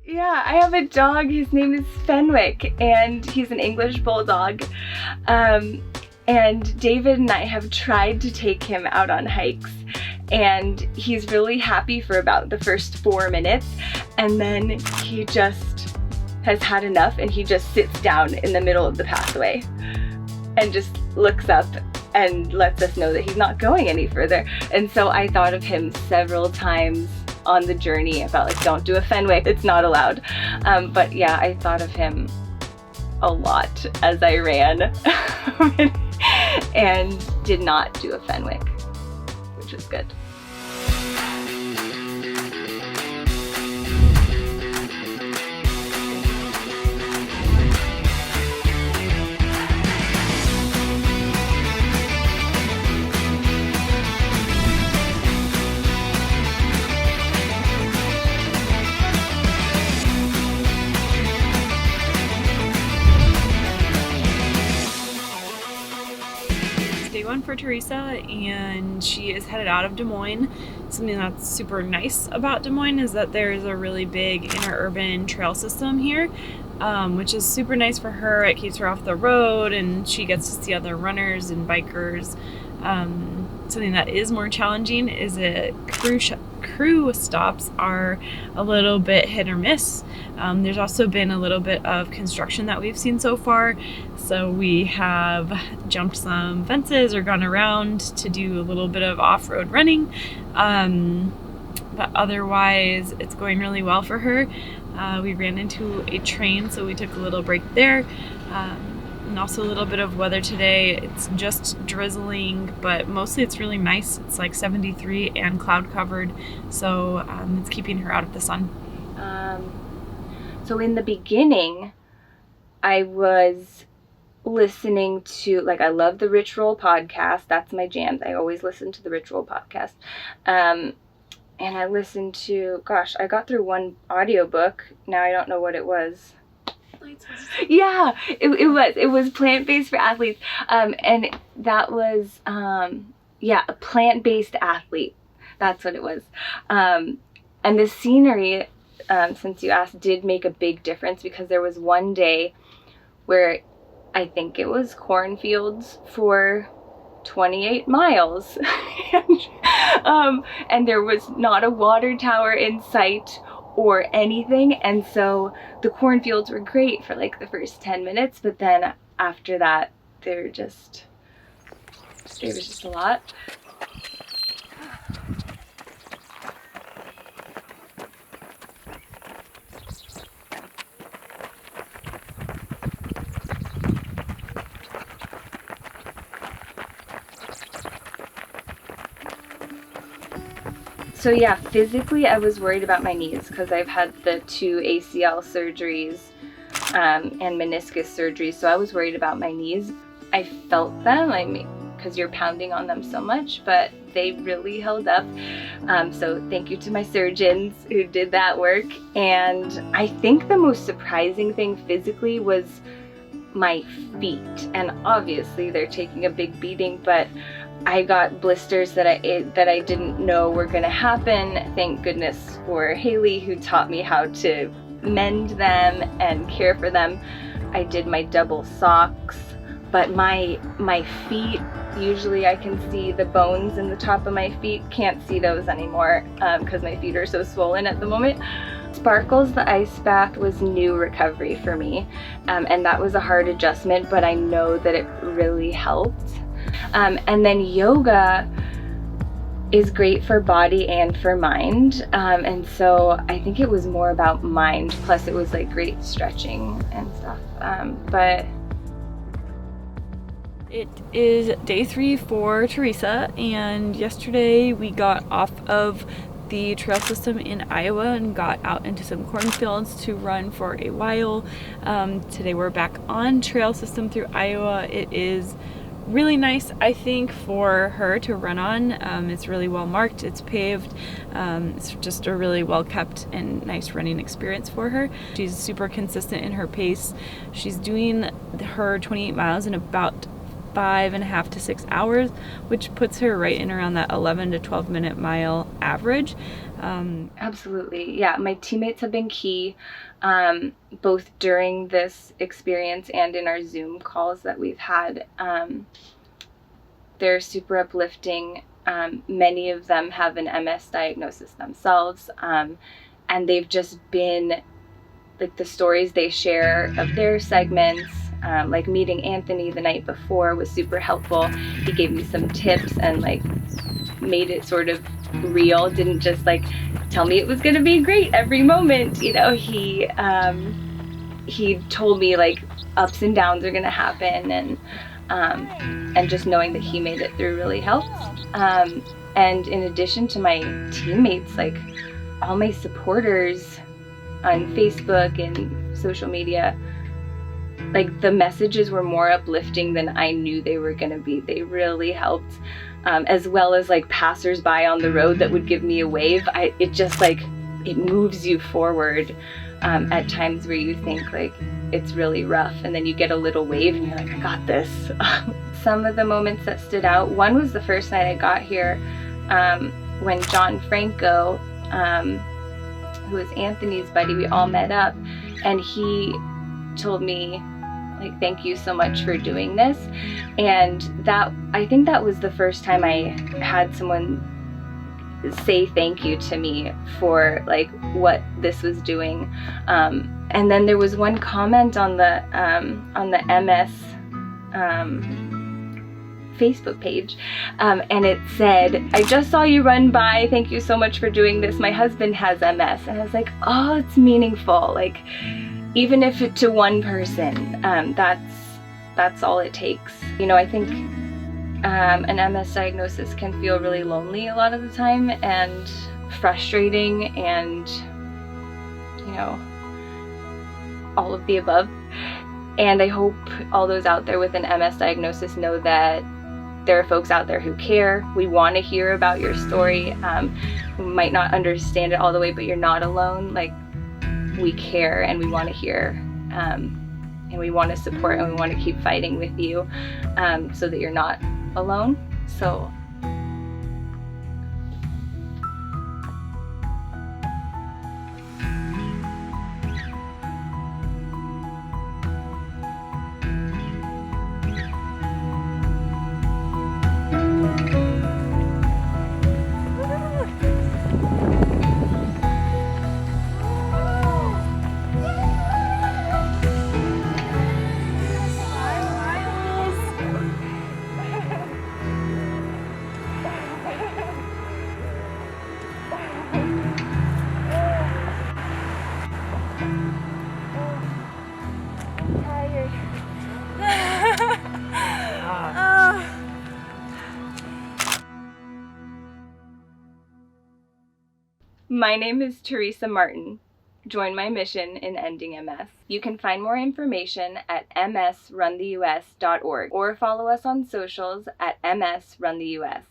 Yeah, I have a dog. His name is Fenwick, and he's an English bulldog. And David and I have tried to take him out on hikes, and he's really happy for about the first 4 minutes, and then he just has had enough, and he just sits down in the middle of the pathway and just looks up and lets us know that he's not going any further. And so I thought of him several times on the journey about, like, don't do a Fenwick, it's not allowed. But yeah, I thought of him a lot as I ran and did not do a Fenwick, which is good. Day one for Theresa, and she is headed out of Des Moines. Something that's super nice about Des Moines is that there's a really big interurban trail system here, which is super nice for her. It keeps her off the road, and she gets to see other runners and bikers. Something that is more challenging is that crew stops are a little bit hit or miss. There's also been a little bit of construction that we've seen so far, so we have jumped some fences or gone around to do a little bit of off-road running, but otherwise it's going really well for her. We ran into a train, so we took a little break there. And also a little bit of weather today. It's just drizzling, but mostly it's really nice. It's like 73 and cloud covered, so it's keeping her out of the sun. So in the beginning, I was listening to, like, I love the Rich Roll podcast. That's my jam. I always listen to the Rich Roll podcast. And I listened to, I got through one audiobook. Now I don't know what it was. Yeah, it was plant-based for athletes, and that was a plant-based athlete. That's what it was. And the scenery, since you asked, did make a big difference, because there was one day where I think it was cornfields for 28 miles, and there was not a water tower in sight or anything, and so the cornfields were great for like the first 10 minutes, but then after that there was just a lot. So yeah, physically I was worried about my knees because I've had the 2 ACL surgeries and meniscus surgeries, so I was worried about my knees. I felt them, because you're pounding on them so much, but they really held up. So thank you to my surgeons who did that work. And I think the most surprising thing physically was my feet. And obviously they're taking a big beating, but I got blisters that I didn't know were gonna happen. Thank goodness for Haley, who taught me how to mend them and care for them. I did my double socks, but my feet, usually I can see the bones in the top of my feet. Can't see those anymore because my feet are so swollen at the moment. Sparkles, the ice bath, was new recovery for me, and that was a hard adjustment, but I know that it really helped. And then yoga is great for body and for mind, and so I think it was more about mind, plus it was like great stretching and stuff, but it is day 3 for Theresa, and yesterday we got off of the trail system in Iowa and got out into some cornfields to run for a while. Today we're back on trail system through Iowa. It is really nice, I think, for her to run on. It's really well marked, it's paved, it's just a really well kept and nice running experience for her. She's super consistent in her pace. She's doing her 28 miles in about 5.5 to 6 hours, which puts her right in around that 11 to 12 minute mile average. Absolutely. Yeah, my teammates have been key, both during this experience and in our Zoom calls that we've had. They're super uplifting. Many of them have an MS diagnosis themselves, and they've just been, like, the stories they share of their segments, like meeting Anthony the night before was super helpful. He gave me some tips and like made it sort of real, didn't just like tell me it was going to be great every moment. He told me like ups and downs are going to happen, and just knowing that he made it through really helped. And in addition to my teammates, like all my supporters on Facebook and social media, like the messages were more uplifting than I knew they were going to be. They really helped, as well as like passersby on the road that would give me a wave. It just like, it moves you forward at times where you think like it's really rough, and then you get a little wave and you're like, I got this. Some of the moments that stood out, one was the first night I got here, when John Franco, who is Anthony's buddy, we all met up, and he told me like, thank you so much for doing this. And that, I think that was the first time I had someone say thank you to me for like what this was doing. And then there was one comment on the MS Facebook page, and it said, I just saw you run by, thank you so much for doing this, my husband has MS. And I was like, oh, it's meaningful. Like, even if it to one person, that's all it takes. I think an MS diagnosis can feel really lonely a lot of the time, and frustrating, and all of the above. And I hope all those out there with an MS diagnosis know that there are folks out there who care. We want to hear about your story. We might not understand it all the way, but you're not alone. Like, we care, and we want to hear, and we want to support, and we want to keep fighting with you, so that you're not alone. So my name is Theresa Martin. Join my mission in ending MS. You can find more information at msruntheus.org or follow us on socials at msruntheus.